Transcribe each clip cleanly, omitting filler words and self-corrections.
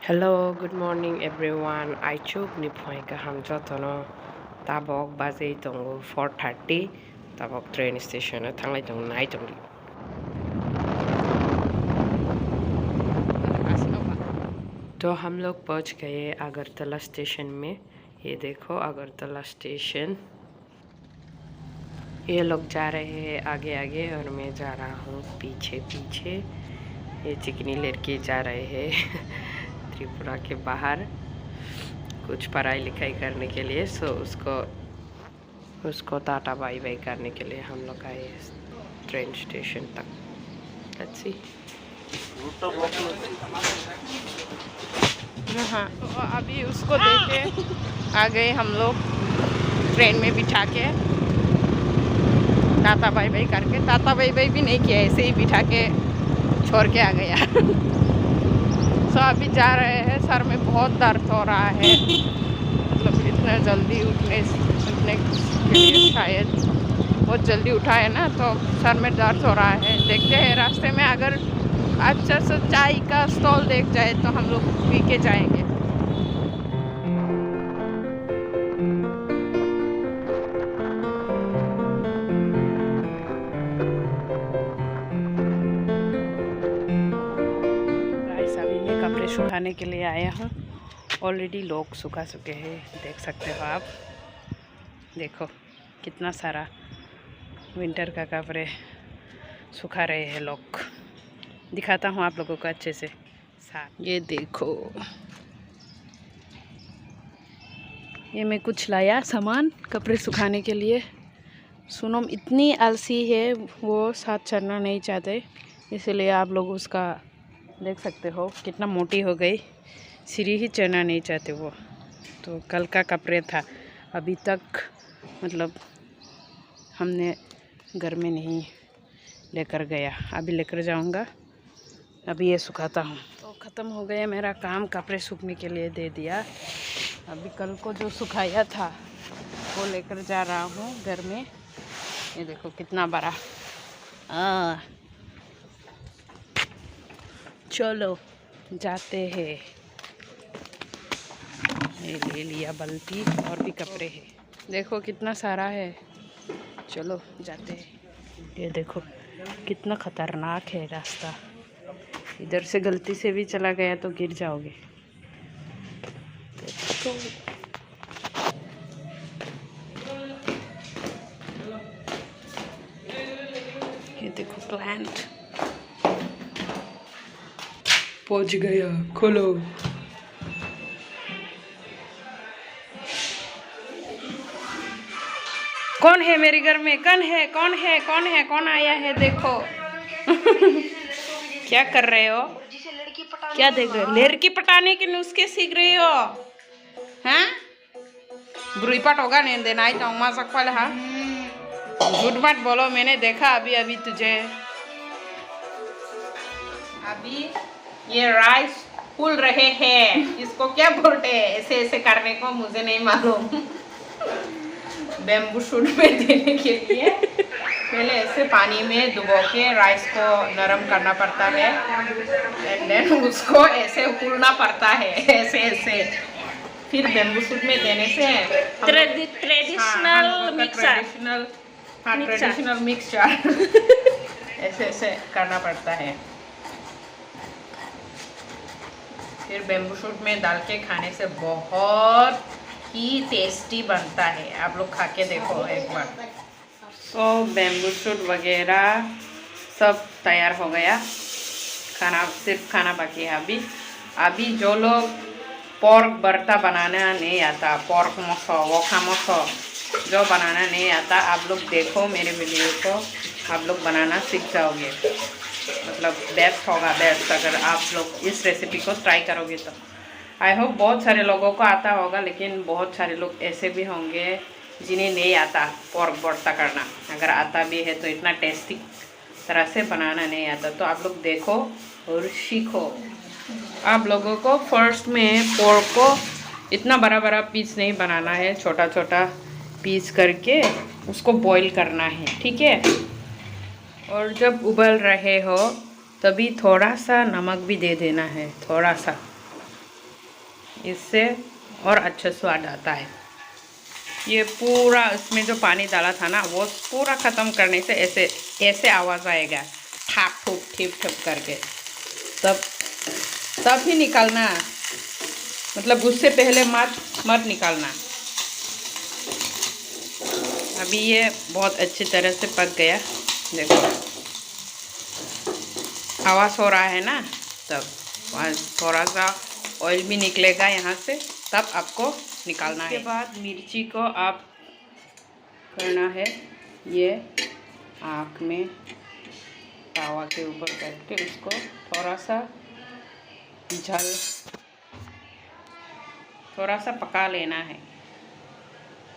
Hello, good morning everyone. I chúc ni phoi ka ham cho tono tabok baze tong 4:30 tabok train station thang lai tong nai tong. तो हम लोग पहुंच गए Agartala station में। ये देखो अगरतला स्टेशन। ये लोग जा रहे हैं आगे आगे और मैं जा रहा हूँ पीछे पीछे। ये चिकनी लड़के जा रहे हैं त्रिपुरा के बाहर कुछ पढ़ाई लिखाई करने के लिए। सो उसको टाटा बाय बाय करने के लिए हम लोग आए ट्रेन स्टेशन तक। Let's see. हाँ, तो अभी उसको देखे आ गए हम लोग ट्रेन में बिठा के टाटा बाय बाय करके। टाटा बाय बाय भी नहीं किया, ऐसे ही बिठा के छोड़ के आ गया। सो अभी जा रहे हैं। सर में बहुत दर्द हो रहा है, मतलब इतना जल्दी उठने के लिए शायद बहुत जल्दी उठा है ना, तो सर में दर्द हो रहा है। देखते हैं रास्ते में अगर अच्छा सा चाय का स्टॉल देख जाए तो हम लोग पी के जाएंगे। गाइस अभी मैं कपड़े सुखाने के लिए आया हूँ। ऑलरेडी लोग सुखा चुके हैं, देख सकते हो आप। देखो कितना सारा विंटर का कपड़े सुखा रहे हैं लोग। दिखाता हूँ आप लोगों को अच्छे से साथ। ये देखो, ये मैं कुछ लाया सामान कपड़े सुखाने के लिए। सोनम इतनी आलसी है, वो साथ चलना नहीं चाहते, इसलिए आप लोग उसका देख सकते हो कितना मोटी हो गई। सीढ़ी ही चढ़ना नहीं चाहते वो। तो कल का कपड़े था, अभी तक मतलब हमने घर में नहीं लेकर गया। अभी लेकर जाऊंगा। अभी ये सुखाता हूँ। तो ख़त्म हो गया मेरा काम, कपड़े सूखने के लिए दे दिया। अभी कल को जो सुखाया था वो लेकर जा रहा हूँ घर में। ये देखो कितना बड़ा। चलो जाते हैं। ये ले लिया बाल्टी, और भी कपड़े हैं। देखो कितना सारा है। चलो जाते हैं। ये देखो कितना खतरनाक है रास्ता। इधर से गलती से भी चला गया तो गिर जाओगे। तो ये देखो प्लांट पहुंच गया। खोलो। कौन है मेरे घर में? कौन है? कौन है? कौन है? कौन आया है? देखो क्या कर रहे हो? क्या देख रहे हो? लड़की पटाने के नुस्खे सीख रही हो? हैं? ब्रुईपट होगा नहीं देना ही तो माँ सकवाल। हाँ, झूठ मत बोलो, मैंने देखा अभी अभी तुझे। अभी ये राइस फूल रहे हैं, इसको क्या बोलते हैं? ऐसे ऐसे करने को मुझे नहीं मालूम। बेम्बू शूट में देने के लिए पहले ऐसे पानी में डुबो के राइस को नरम करना पड़ता है, एंड देन उसको ऐसे उकलना पड़ता है, ऐसे ऐसे। फिर बेम्बू शूट में देने से ट्रेडिशनल मिक्सचर ऐसे ऐसे करना पड़ता है। फिर बेम्बू शूट में डाल के खाने से बहुत ही टेस्टी बनता है। आप लोग खा के देखो एक बार। तो बेम्बू शूट वगैरह सब तैयार हो गया, खाना सिर्फ खाना बाकी है अभी। अभी जो लोग पोर्क बर्ता बनाना नहीं आता, पोर्क मोसो वोखा मोसो जो बनाना नहीं आता, आप लोग देखो मेरे वीडियो को, आप लोग बनाना सीख जाओगे। मतलब बेस्ट होगा, बेस्ट अगर आप लोग इस रेसिपी को ट्राई करोगे तो। आई होप बहुत सारे लोगों को आता होगा, लेकिन बहुत सारे लोग ऐसे भी होंगे जिन्हें नहीं आता पोर्क बर्ता करना। अगर आता भी है तो इतना टेस्टी तरह से बनाना नहीं आता। तो आप लोग देखो और सीखो। आप लोगों को फर्स्ट में पोर्क को इतना बड़ा बड़ा पीस नहीं बनाना है, छोटा छोटा पीस करके उसको बॉईल करना है, ठीक है। और जब उबल रहे हो तभी थोड़ा सा नमक भी दे देना है, थोड़ा सा। इससे और अच्छा स्वाद आता है। ये पूरा इसमें जो पानी डाला था ना वो पूरा ख़त्म करने से ऐसे ऐसे आवाज़ आएगा, ठाप ठूप ठिप ठप करके, तब ही निकालना, मतलब उससे पहले मत निकालना। अभी ये बहुत अच्छी तरह से पक गया, देखो आवाज़ हो रहा है ना, तब थोड़ा सा ऑयल भी निकलेगा यहाँ से, तब आपको निकालना है। उसके बाद मिर्ची को आप करना है ये आँख में तावा के ऊपर करके उसको थोड़ा सा पका लेना है।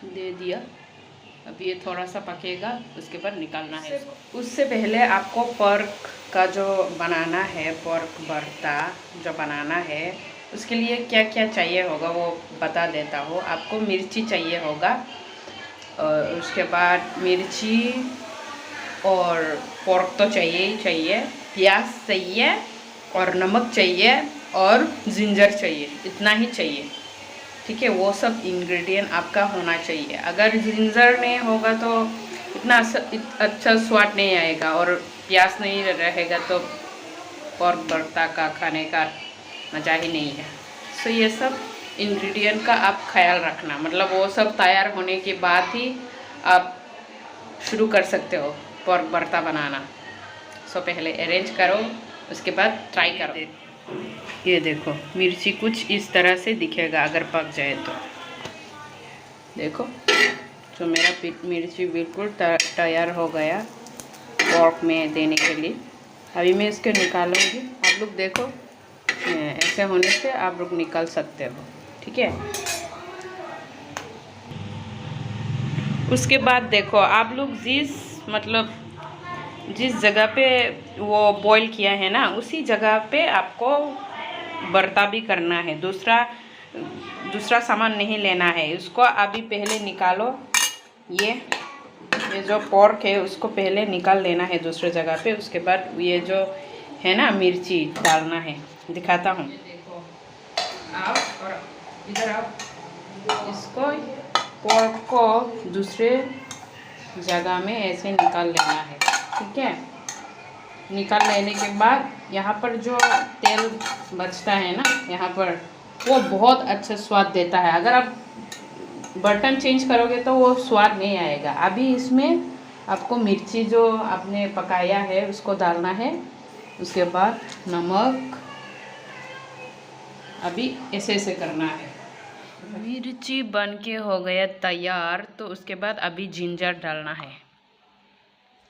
दे दिया, अब ये थोड़ा सा पकेगा, उसके बाद निकालना है इसको। उससे पहले आपको पर्क का जो बनाना है, पर्क भरता जो बनाना है, उसके लिए क्या क्या चाहिए होगा वो बता देता हूँ। आपको मिर्ची चाहिए होगा, और उसके बाद मिर्ची और पर्क तो चाहिए ही चाहिए, प्याज चाहिए और नमक चाहिए और जिंजर चाहिए, इतना ही चाहिए, ठीक है। वो सब इंग्रेडिएंट आपका होना चाहिए। अगर जिंजर नहीं होगा तो इतना अच्छा स्वाद नहीं आएगा, और प्याज नहीं रहेगा तो पर्क भरता का खाने का मज़ा ही नहीं है। सो ये सब इंग्रेडिएंट का आप ख्याल रखना, मतलब वो सब तैयार होने के बाद ही आप शुरू कर सकते हो पर्क भरता बनाना। सो पहले अरेंज करो, उसके बाद ट्राई करो। ये देखो मिर्ची कुछ इस तरह से दिखेगा अगर पक जाए तो। देखो तो मेरा मिर्ची बिल्कुल तैयार हो गया पर्क में देने के लिए। अभी मैं इसको निकालूंगी, आप लोग देखो ऐसे होने से आप लोग निकाल सकते हो, ठीक है। उसके बाद देखो आप लोग जिस जगह पे वो बॉईल किया है ना, उसी जगह पे आपको भरता भी करना है। दूसरा सामान नहीं लेना है। उसको अभी पहले निकालो, ये जो पर्क है उसको पहले निकाल लेना है दूसरे जगह पे। उसके बाद ये जो है ना मिर्ची डालना है, दिखाता हूँ। आओ और इधर आओ, इसको पर्क को दूसरे जगह में ऐसे निकाल लेना है, ठीक है। निकाल लेने के बाद यहाँ पर जो तेल बचता है ना, यहाँ पर वो बहुत अच्छा स्वाद देता है। अगर आप बर्तन चेंज करोगे तो वो स्वाद नहीं आएगा। अभी इसमें आपको मिर्ची जो आपने पकाया है उसको डालना है, उसके बाद नमक, अभी ऐसे करना है। मिर्ची बन के हो गया तैयार, तो उसके बाद अभी जिंजर डालना है।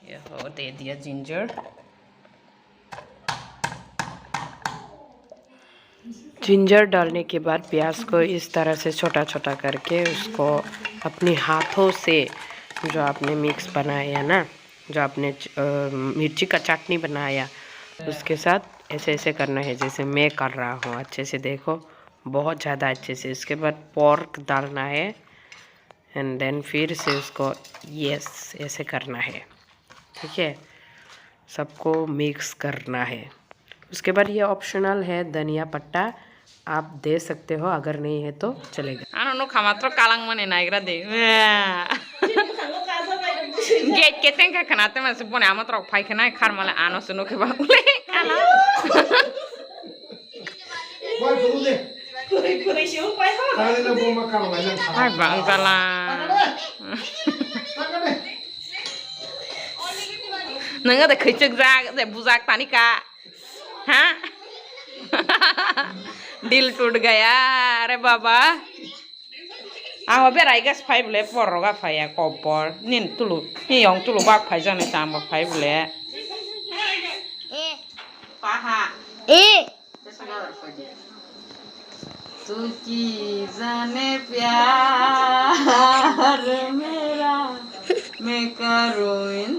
ये हो दे दिया जिंजर डालने के बाद प्याज को इस तरह से छोटा छोटा करके उसको अपने हाथों से जो आपने मिक्स बनाया ना, जो आपने मिर्ची का चटनी बनाया, उसके साथ ऐसे करना है जैसे मैं कर रहा हूँ। अच्छे से देखो, बहुत ज़्यादा अच्छे से। इसके बाद पर्क डालना है एंड देन फिर से उसको ऐसे करना है, ठीक है। सबको मिक्स करना है। उसके बाद ये ऑप्शनल है, धनिया पत्ता आप दे सकते हो, अगर नहीं है तो चलेगा। आनो खामात्र कालांग मने नाइग्रा दे गेट केतें का खनाते में से बोने आमत्र फाइ खनाय खार माले आनो सुनो के बाबूले काला हाय बांगला नंगा दे खैचक जाग दे बुजाक तानी का, हाँ दिल टूट गया। अरे बाबा आहो बे राइगास फाइव ले परोगा फाया कपर निन तुलु नि यong तुलु बाक फाइ जाने ताम फाइव ले पाहा तू की जाने प्यार मेरा मैं करूं